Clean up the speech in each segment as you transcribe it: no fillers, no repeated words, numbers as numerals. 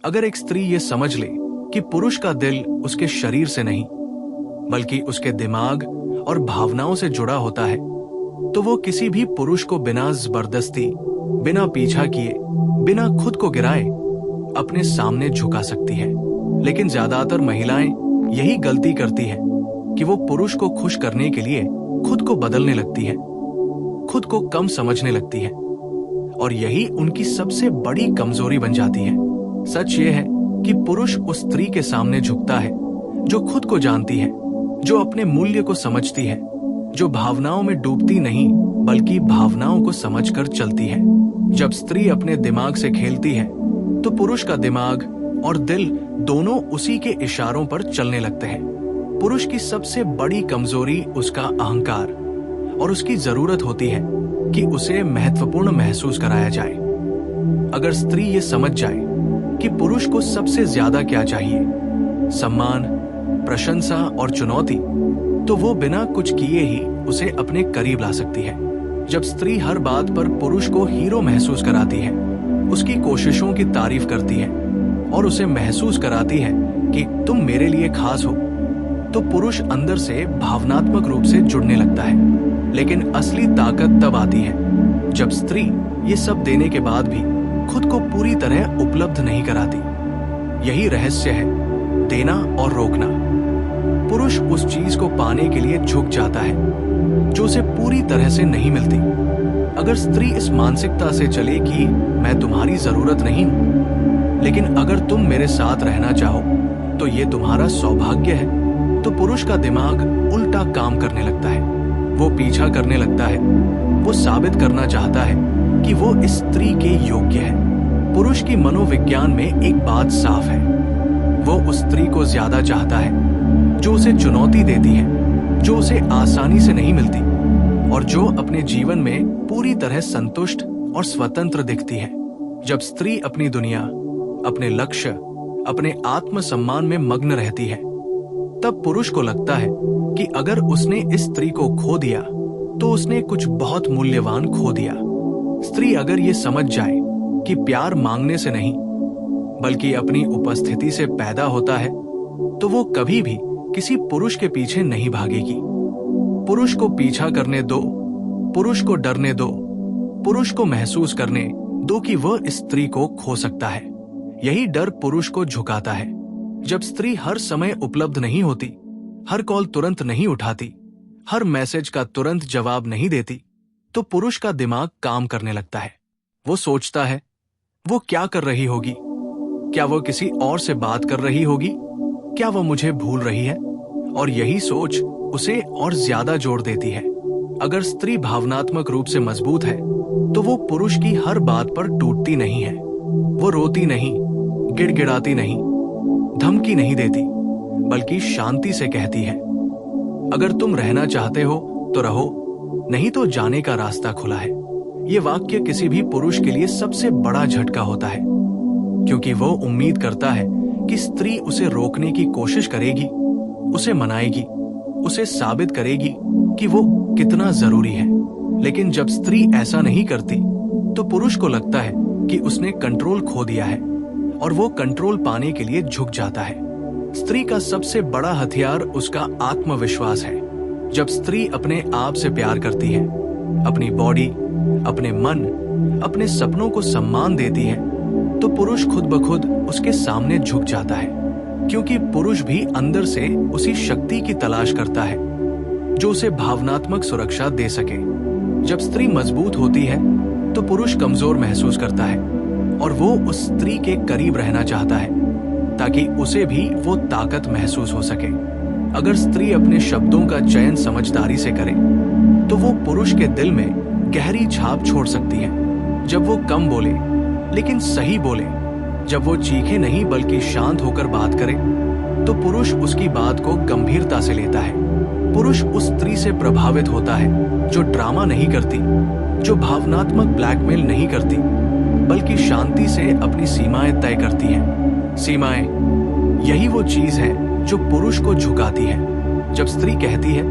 अगर एक स्त्री ये समझ ले कि पुरुष का दिल उसके शरीर से नहीं बल्कि उसके दिमाग और भावनाओं से जुड़ा होता है, तो वो किसी भी पुरुष को बिना जबरदस्ती, बिना पीछा किए, बिना खुद को गिराए अपने सामने झुका सकती है। लेकिन ज्यादातर महिलाएं यही गलती करती हैं कि वो पुरुष को खुश करने के लिए खुद को बदलने लगती हैं, खुद को कम समझने लगती हैं, और यही उनकी सबसे बड़ी कमजोरी बन जाती है। सच ये है कि पुरुष उस स्त्री के सामने झुकता है जो खुद को जानती है, जो अपने मूल्य को समझती है, जो भावनाओं में डूबती नहीं बल्कि भावनाओं को समझकर चलती है। जब स्त्री अपने दिमाग से खेलती है तो पुरुष का दिमाग और दिल दोनों उसी के इशारों पर चलने लगते हैं। पुरुष की सबसे बड़ी कमजोरी उसका अहंकार और उसकी जरूरत होती है कि उसे महत्वपूर्ण महसूस कराया जाए। अगर स्त्री ये समझ जाए कि पुरुष को सबसे ज्यादा क्या चाहिए, सम्मान, प्रशंसा और चुनौती, तो वो बिना कुछ किए ही उसे अपने करीब ला सकती है। जब स्त्री हर बात पर पुरुष को हीरो महसूस कराती है, उसकी कोशिशों की तारीफ करती है और उसे महसूस कराती है कि तुम मेरे लिए खास हो, तो पुरुष अंदर से भावनात्मक रूप से जुड़ने लगता है। लेकिन असली ताकत तब आती है जब स्त्री ये सब देने के बाद भी खुद को पूरी तरह उपलब्ध नहीं कराती। यही रहस्य है, देना और रोकना। पुरुष उस चीज को पाने के लिए झुक जाता है जो उसे पूरी तरह से नहीं मिलती। अगर स्त्री इस मानसिकता से चले कि मैं तुम्हारी जरूरत नहीं हूं, लेकिन अगर तुम मेरे साथ रहना चाहो तो ये तुम्हारा सौभाग्य है, तो पुरुष का दिमाग उल्टा काम करने लगता है। वो पीछा करने लगता है, वो साबित करना चाहता है कि वो इस स्त्री के योग्य है। पुरुष की मनोविज्ञान में एक बात साफ है, वो उस स्त्री को ज्यादा चाहता है जो उसे चुनौती देती है, जो उसे आसानी से नहीं मिलती और जो अपने जीवन में पूरी तरह संतुष्ट और स्वतंत्र दिखती है। जब स्त्री अपनी दुनिया, अपने लक्ष्य, अपने आत्मसम्मान में मग्न रहती है, तब पुरुष को लगता है कि अगर उसने इस स्त्री को खो दिया तो उसने कुछ बहुत मूल्यवान खो दिया। स्त्री अगर ये समझ जाए कि प्यार मांगने से नहीं बल्कि अपनी उपस्थिति से पैदा होता है, तो वो कभी भी किसी पुरुष के पीछे नहीं भागेगी। पुरुष को पीछा करने दो, पुरुष को डरने दो, पुरुष को महसूस करने दो कि वह इस स्त्री को खो सकता है। यही डर पुरुष को झुकाता है। जब स्त्री हर समय उपलब्ध नहीं होती, हर कॉल तुरंत नहीं उठाती, हर मैसेज का तुरंत जवाब नहीं देती, तो पुरुष का दिमाग काम करने लगता है। वो सोचता है, वो क्या कर रही होगी? क्या वो किसी और से बात कर रही होगी? क्या वो मुझे भूल रही है? और यही सोच उसे और ज्यादा जोर देती है। अगर स्त्री भावनात्मक रूप से मजबूत है तो वो पुरुष की हर बात पर टूटती नहीं है। वो रोती नहीं, गिड़गिड़ाती नहीं, धमकी नहीं देती, बल्कि शांति से कहती है, अगर तुम रहना चाहते हो तो रहो, नहीं तो जाने का रास्ता खुला है। ये वाक्य किसी भी पुरुष के लिए सबसे बड़ा झटका होता है, क्योंकि वो उम्मीद करता है कि स्त्री उसे रोकने की कोशिश करेगी, उसे मनाएगी, उसे साबित करेगी कि वो कितना जरूरी है। लेकिन जब स्त्री ऐसा नहीं करती तो पुरुष को लगता है कि उसने कंट्रोल खो दिया है और वो कंट्रोल पाने के लिए झुक जाता है। स्त्री का सबसे बड़ा हथियार उसका आत्मविश्वास है। जब स्त्री अपने आप से प्यार करती है, अपनी बॉडी, अपने मन, अपने सपनों को सम्मान देती है, तो पुरुष खुद ब खुद उसके सामने झुक जाता है, क्योंकि पुरुष भी अंदर से उसी शक्ति की तलाश करता है जो उसे भावनात्मक सुरक्षा दे सके। जब स्त्री मजबूत होती है तो पुरुष कमजोर महसूस करता है और वो उस स्त्री के करीब रहना चाहता है ताकि उसे भी वो ताकत महसूस हो सके। अगर स्त्री अपने शब्दों का चयन समझदारी से करे तो वो पुरुष के दिल में गहरी छाप छोड़ सकती है। जब वो कम बोले लेकिन सही बोले, जब वो चीखे नहीं बल्कि शांत होकर बात करे, तो पुरुष उसकी बात को गंभीरता से लेता है। पुरुष उस स्त्री से प्रभावित होता है जो ड्रामा नहीं करती, जो भावनात्मक ब्लैकमेल नहीं करती, बल्कि शांति से अपनी सीमाएं तय करती है। सीमाएं, यही वो चीज है जो पुरुष को झुकाती है। जब स्त्री कहती है,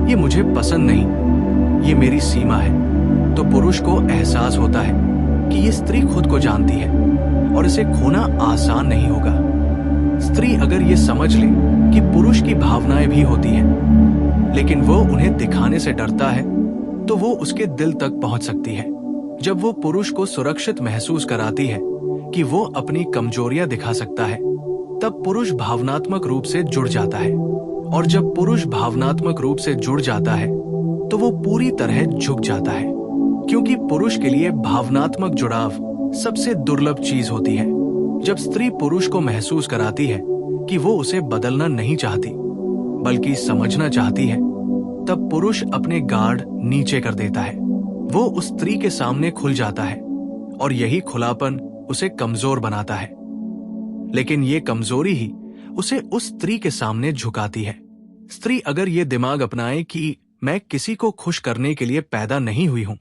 ये मुझे पसंद नहीं, ये मेरी सीमा है, तो पुरुष को एहसास होता है कि ये स्त्री खुद को जानती है। और इसे खोना आसान नहीं होगा। स्त्री अगर ये समझ ले कि पुरुष की भावनाएं भी होती हैं, लेकिन वो उन्हें दिखाने से डरता है, तो वो उसके दिल तक पहुंच सकती है। जब वो पुरुष को सुरक्षित महसूस कराती है कि वो अपनी कमजोरियां दिखा सकता है, तब पुरुष भावनात्मक रूप से जुड़ जाता है। और जब पुरुष भावनात्मक रूप से जुड़ जाता है, तो वो पूरी तरह झुक जाता है, क्योंकि पुरुष के लिए भावनात्मक जुड़ाव सबसे दुर्लभ चीज होती है। जब स्त्री पुरुष को महसूस कराती है कि वो उसे बदलना नहीं चाहती, बल्कि समझना चाहती है, तब पुरुष अपने गार्ड नीचे कर देता है। वो उस स्त्री के सामने खुल जाता है और यही खुलापन उसे कमजोर बनाता है। लेकिन ये कमजोरी ही उसे उस स्त्री के सामने झुकाती है। स्त्री अगर ये दिमाग अपनाए कि मैं किसी को खुश करने के लिए पैदा नहीं हुई हूं,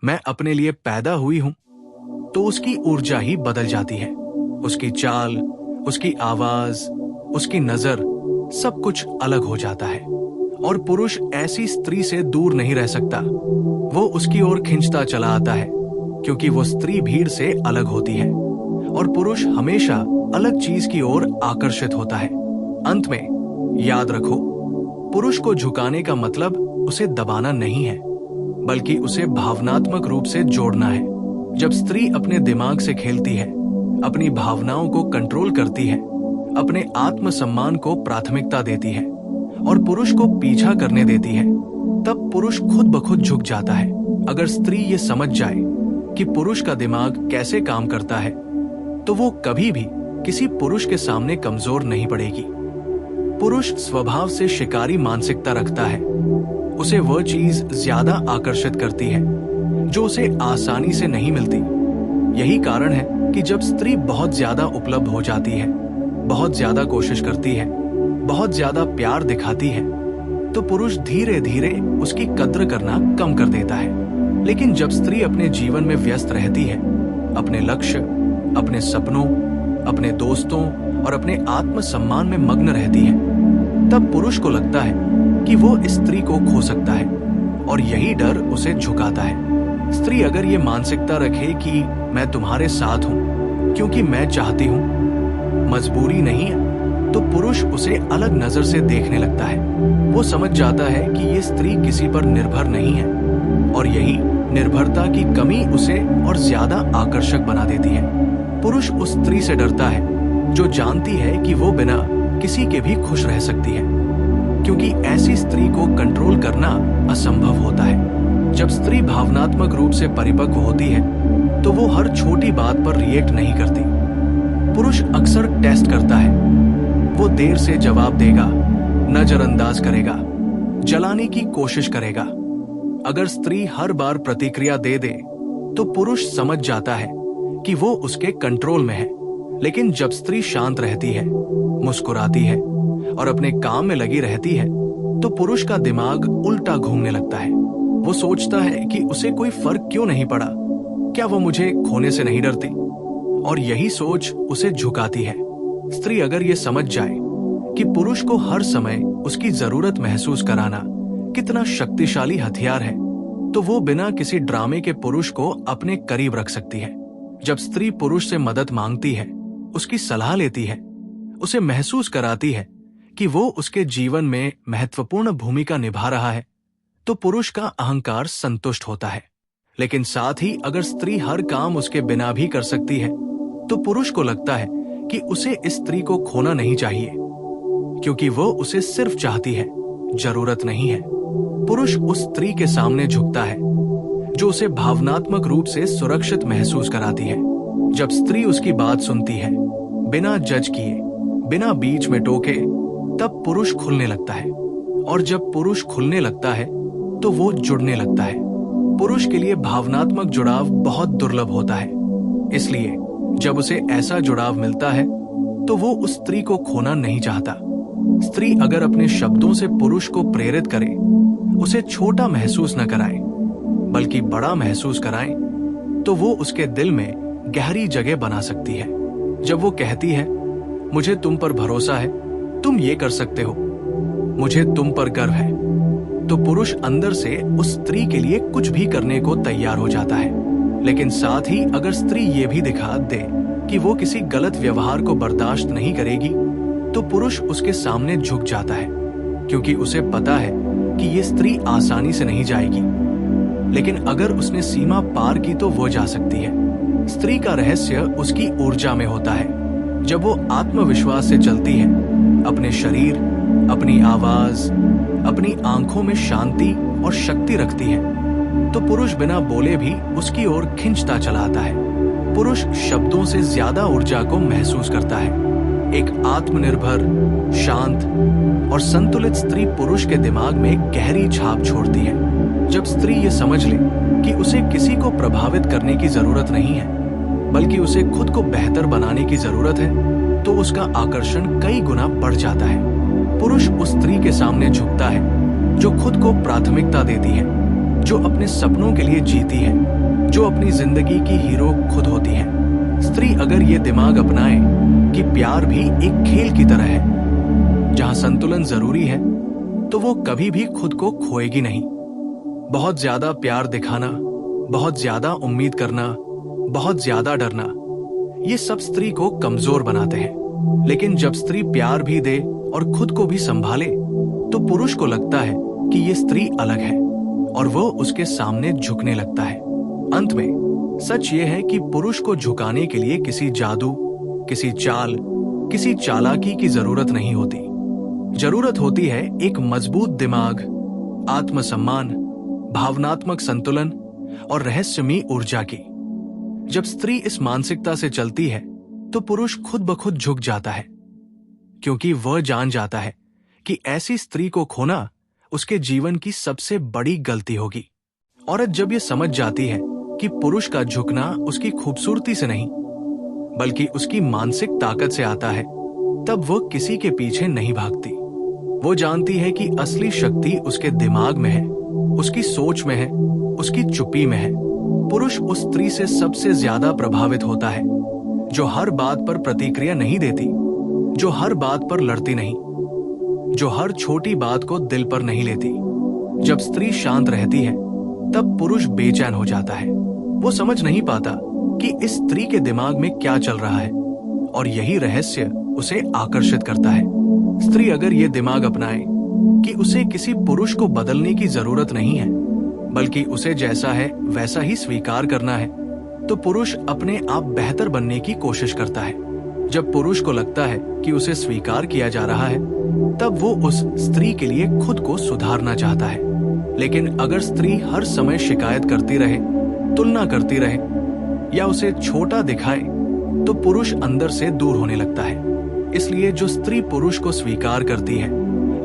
मैं अपने लिए पैदा हुई हूं, तो उसकी ऊर्जा ही बदल जाती है। उसकी चाल, उसकी आवाज, उसकी नजर, सब कुछ अलग हो जाता है। और पुरुष ऐसी स्त्री से दूर नहीं रह सकता। वो उसकी ओर खिंचता चला आता है, क्योंकि वो स्त्री भीड़ से अलग होती है और पुरुष हमेशा अलग चीज की ओर आकर्षित होता है। अंत में याद रखो, पुरुष को झुकाने का मतलब उसे दबाना नहीं है, बल्कि उसे भावनात्मक रूप से जोड़ना है। जब स्त्री अपने दिमाग से खेलती है, अपनी भावनाओं को कंट्रोल करती है, अपने आत्मसम्मान को प्राथमिकता देती है और पुरुष को पीछा करने देती है, तब पुरुष खुद ब खुद झुक जाता है। अगर स्त्री ये समझ जाए कि पुरुष का दिमाग कैसे काम करता है, तो वो कभी भी किसी पुरुष के सामने कमजोर नहीं पड़ेगी। पुरुष स्वभाव से शिकारी मानसिकता रखता है। उसे वह चीज ज्यादा आकर्षित करती है जो उसे आसानी से नहीं मिलती। यही कारण है कि जब स्त्री बहुत ज्यादा उपलब्ध हो जाती है, बहुत ज्यादा कोशिश करती है, बहुत ज्यादा प्यार दिखाती है, तो पुरुष धीरे धीरे उसकी कद्र करना कम कर देता है। लेकिन जब स्त्री अपने जीवन में व्यस्त रहती है, अपने लक्ष्य, अपने सपनों, अपने दोस्तों और अपने आत्मसम्मान में मग्न रहती है, तब पुरुष को लगता है कि वो इस स्त्री को खो सकता है और यही डर उसे झुकाता है। स्त्री अगर ये मानसिकता रखे कि मैं तुम्हारे साथ हूं क्योंकि मैं चाहती हूं, मजबूरी नहीं है, तो पुरुष उसे अलग नजर से देखने लगता है। वो समझ जाता है कि ये स्त्री किसी पर निर्भर नहीं है और यही निर्भरता की कमी उसे और ज्यादा आकर्षक बना देती है। पुरुष उस स्त्री से डरता है जो जानती है कि वो बिना किसी के भी खुश रह सकती है, क्योंकि ऐसी स्त्री को कंट्रोल करना असंभव होता है। जब स्त्री भावनात्मक रूप से परिपक्व होती है, तो वो हर छोटी बात पर रिएक्ट नहीं करती। पुरुष अक्सर टेस्ट करता है। वो देर से जवाब देगा, नजरअंदाज करेगा, जलाने की कोशिश करेगा। अगर स्त्री हर बार प्रतिक्रिया दे दे, तो पुरुष समझ जाता है कि वो उसके कंट्रोल में है। लेकिन जब स्त्री शांत रहती है, मुस्कुराती है और अपने काम में लगी रहती है, तो पुरुष का दिमाग उल्टा घूमने लगता है। वो सोचता है कि उसे कोई फर्क क्यों नहीं पड़ा, क्या वो मुझे खोने से नहीं डरती, और यही सोच उसे झुकाती है। स्त्री अगर ये समझ जाए कि पुरुष को हर समय उसकी जरूरत महसूस कराना कितना शक्तिशाली हथियार है, तो वो बिना किसी ड्रामे के पुरुष को अपने करीब रख सकती है। जब स्त्री पुरुष से मदद मांगती है, उसकी सलाह लेती है, उसे महसूस कराती है कि वो उसके जीवन में महत्वपूर्ण भूमिका निभा रहा है, तो पुरुष का अहंकार संतुष्ट होता है। लेकिन साथ ही अगर स्त्री हर काम उसके बिना भी कर सकती है, तो पुरुष को लगता है कि उसे इस स्त्री को खोना नहीं चाहिए, क्योंकि वो उसे सिर्फ चाहती है, जरूरत नहीं है। पुरुष उस स्त्री के सामने झुकता है जो उसे भावनात्मक रूप से सुरक्षित महसूस कराती है। जब स्त्री उसकी बात सुनती है, बिना जज किए, बिना बीच में टोके, तब पुरुष खुलने लगता है। और जब पुरुष खुलने लगता है, तो वो जुड़ने लगता है। पुरुष के लिए भावनात्मक जुड़ाव बहुत दुर्लभ होता है, इसलिए जब उसे ऐसा जुड़ाव मिलता है, तो वो उस स्त्री को खोना नहीं चाहता। स्त्री अगर अपने शब्दों से पुरुष को प्रेरित करे, उसे छोटा महसूस न कराए, बल्कि बड़ा महसूस कराए, तो वो उसके दिल में गहरी जगह बना सकती है। जब वो कहती है, मुझे तुम पर भरोसा है, तुम ये कर सकते हो, मुझे तुम पर गर्व है, तो पुरुष अंदर से उस स्त्री के लिए कुछ भी करने को तैयार हो जाता है। लेकिन साथ ही अगर स्त्री ये भी दिखा दे कि वो किसी गलत व्यवहार को बर्दाश्त नहीं करेगी, तो पुरुष उसके सामने झुक जाता है, क्योंकि उसे पता है कि ये स्त्री आसानी से नहीं जाएगी। लेकिन अगर उसने सीमा पार की तो वो जा सकती है। स्त्री का रहस्य उसकी ऊर्जा में होता है। जब वो आत्मविश्वास से चलती है, अपने शरीर, अपनी आवाज, अपनी आंखों में शांति और शक्ति रखती है, तो पुरुष बिना बोले भी उसकी ओर खिंचता चला आता है। पुरुष शब्दों से ज्यादा ऊर्जा को महसूस करता है। एक आत्मनिर्भर, शांत और संतुलित स्त्री पुरुष के दिमाग में गहरी छाप छोड़ती है। जब स्त्री ये समझ ले कि उसे किसी को प्रभावित करने की जरूरत नहीं है, बल्कि उसे खुद को बेहतर बनाने की जरूरत है, तो उसका आकर्षण कई गुना बढ़ जाता है। पुरुष उस स्त्री के सामने झुकता है जो खुद को प्राथमिकता देती है, जो अपने सपनों के लिए जीती है, जो अपनी जिंदगी की हीरो खुद होती है। स्त्री अगर ये दिमाग अपनाए कि प्यार भी एक खेल की तरह है, जहां संतुलन जरूरी है, तो वो कभी भी खुद को खोएगी नहीं। बहुत ज्यादा प्यार दिखाना, बहुत ज्यादा उम्मीद करना, बहुत ज्यादा डरना, ये सब स्त्री को कमजोर बनाते हैं। लेकिन जब स्त्री प्यार भी दे और खुद को भी संभाले, तो पुरुष को लगता है कि ये स्त्री अलग है और वो उसके सामने झुकने लगता है। अंत में सच ये है कि पुरुष को झुकाने के लिए किसी जादू, किसी चाल, किसी चालाकी की जरूरत नहीं होती। जरूरत होती है एक मजबूत दिमाग, आत्मसम्मान, भावनात्मक संतुलन और रहस्यमयी ऊर्जा की। जब स्त्री इस मानसिकता से चलती है, तो पुरुष खुद ब खुद झुक जाता है, क्योंकि वह जान जाता है कि ऐसी स्त्री को खोना उसके जीवन की सबसे बड़ी गलती होगी। औरत जब ये समझ जाती है कि पुरुष का झुकना उसकी खूबसूरती से नहीं, बल्कि उसकी मानसिक ताकत से आता है, तब वो किसी के पीछे नहीं भागती। वो जानती है कि असली शक्ति उसके दिमाग में है, उसकी सोच में है, उसकी चुप्पी में है। पुरुष उस स्त्री से सबसे ज्यादा प्रभावित होता है जो हर बात पर प्रतिक्रिया नहीं देती, जो हर बात पर लड़ती नहीं, जो हर छोटी बात को दिल पर नहीं लेती। जब स्त्री शांत रहती है, तब पुरुष बेचैन हो जाता है। वो समझ नहीं पाता कि इस स्त्री के दिमाग में क्या चल रहा है, और यही रहस्य उसे आकर्षित करता है। स्त्री अगर ये दिमाग अपनाए कि उसे किसी पुरुष को बदलने की जरूरत नहीं है, बल्कि उसे जैसा है वैसा ही स्वीकार करना है, तो पुरुष अपने आप बेहतर बनने की कोशिश करता है। जब पुरुष को लगता है कि उसे स्वीकार किया जा रहा है, तब वो उस स्त्री के लिए खुद को सुधारना चाहता है। लेकिन अगर स्त्री हर समय शिकायत करती रहे, तुलना करती रहे या उसे छोटा दिखाए, तो पुरुष अंदर से दूर होने लगता है। इसलिए जो स्त्री पुरुष को स्वीकार करती है,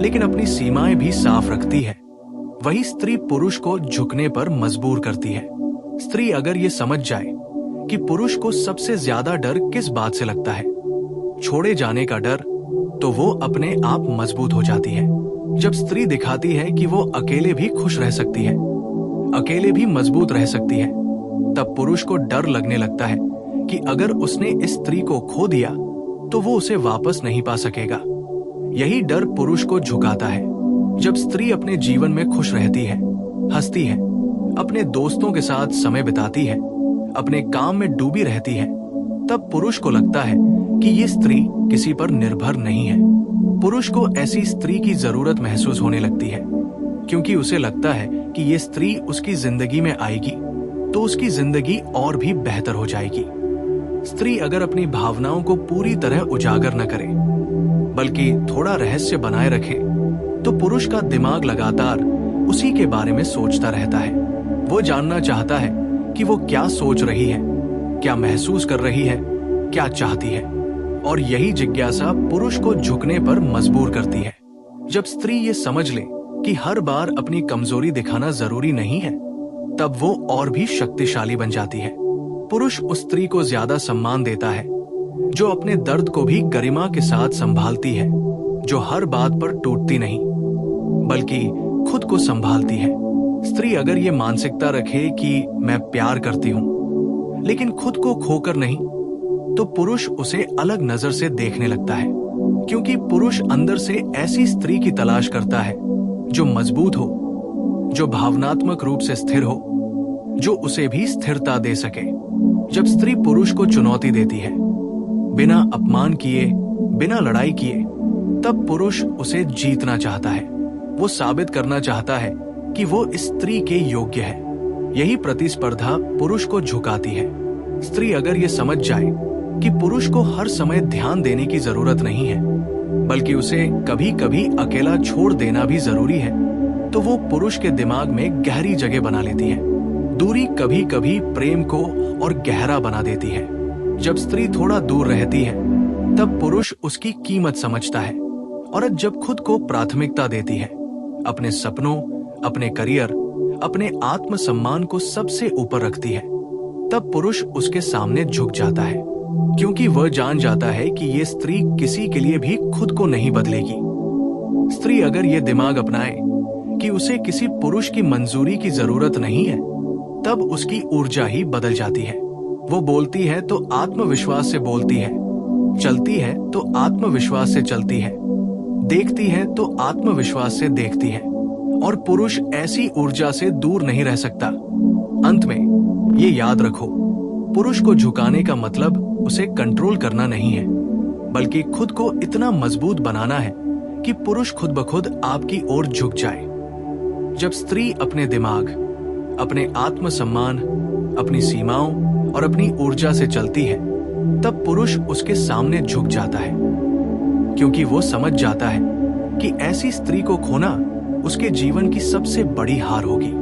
लेकिन अपनी सीमाएं भी साफ रखती है, वही स्त्री पुरुष को झुकने पर मजबूर करती है। स्त्री अगर ये समझ जाए कि पुरुष को सबसे ज्यादा डर किस बात से लगता है, छोड़े जाने का डर, तो वो अपने आप मजबूत हो जाती है। जब स्त्री दिखाती है कि वो अकेले भी खुश रह सकती है, अकेले भी मजबूत रह सकती है, तब पुरुष को डर लगने लगता है कि अगर उसने इस स्त्री को खो दिया तो वो उसे वापस नहीं पा सकेगा। यही डर पुरुष को झुकाता है। जब स्त्री अपने जीवन में खुश रहती है, हंसती है, अपने दोस्तों के साथ समय बिताती है, अपने काम में डूबी रहती है, तब पुरुष को लगता है कि ये स्त्री किसी पर निर्भर नहीं है। पुरुष को ऐसी स्त्री की जरूरत महसूस होने लगती है, क्योंकि उसे लगता है कि ये स्त्री उसकी जिंदगी में आएगी तो उसकी जिंदगी और भी बेहतर हो जाएगी। स्त्री अगर अपनी भावनाओं को पूरी तरह उजागर न करे, बल्कि थोड़ा रहस्य बनाए रखे, तो पुरुष का दिमाग लगातार उसी के बारे में सोचता रहता है। वो जानना चाहता है कि वो क्या सोच रही है, क्या महसूस कर रही है, क्या चाहती है, और यही जिज्ञासा पुरुष को झुकने पर मजबूर करती है। जब स्त्री ये समझ ले कि हर बार अपनी कमजोरी दिखाना जरूरी नहीं है, तब वो और भी शक्तिशाली बन जाती है। पुरुष उस स्त्री को ज्यादा सम्मान देता है जो अपने दर्द को भी गरिमा के साथ संभालती है, जो हर बात पर टूटती नहीं, बल्कि खुद को संभालती है। स्त्री अगर ये मानसिकता रखे कि मैं प्यार करती हूँ लेकिन खुद को खोकर नहीं, तो पुरुष उसे अलग नजर से देखने लगता है, क्योंकि पुरुष अंदर से ऐसी स्त्री की तलाश करता है जो मजबूत हो, जो भावनात्मक रूप से स्थिर हो, जो उसे भी स्थिरता दे सके। जब स्त्री पुरुष को चुनौती देती है, बिना अपमान किए, बिना लड़ाई किए, तब पुरुष उसे जीतना चाहता है। वो साबित करना चाहता है कि वो स्त्री के योग्य है। यही प्रतिस्पर्धा पुरुष को झुकाती है। स्त्री अगर ये समझ जाए कि पुरुष को हर समय ध्यान देने की जरूरत नहीं है, बल्कि उसे कभी कभी अकेला छोड़ देना भी जरूरी है, तो वो पुरुष के दिमाग में गहरी जगह बना लेती है। दूरी कभी कभी प्रेम को और गहरा बना देती है। जब स्त्री थोड़ा दूर रहती है, तब पुरुष उसकी कीमत समझता है। औरत जब खुद को प्राथमिकता देती है, अपने सपनों, अपने करियर, अपने आत्मसम्मान को सबसे ऊपर रखती है, तब पुरुष उसके सामने झुक जाता है, क्योंकि वह जान जाता है कि ये स्त्री किसी के लिए भी खुद को नहीं बदलेगी। स्त्री अगर ये दिमाग अपनाए कि उसे किसी पुरुष की मंजूरी की जरूरत नहीं है, तब उसकी ऊर्जा ही बदल जाती है। वो बोलती है तो आत्मविश्वास से बोलती है, चलती है तो आत्मविश्वास से चलती है, देखती है तो आत्मविश्वास से देखती है, और पुरुष ऐसी ऊर्जा से दूर नहीं रह सकता। अंत में ये याद रखो, पुरुष को झुकाने का मतलब उसे कंट्रोल करना नहीं है, बल्कि खुद को इतना मजबूत बनाना है कि पुरुष खुद ब खुद आपकी ओर झुक जाए। जब स्त्री अपने दिमाग, अपने आत्मसम्मान, अपनी सीमाओं और अपनी ऊर्जा से चलती है, तब पुरुष उसके सामने झुक जाता है, क्योंकि वो समझ जाता है कि ऐसी स्त्री को खोना उसके जीवन की सबसे बड़ी हार होगी।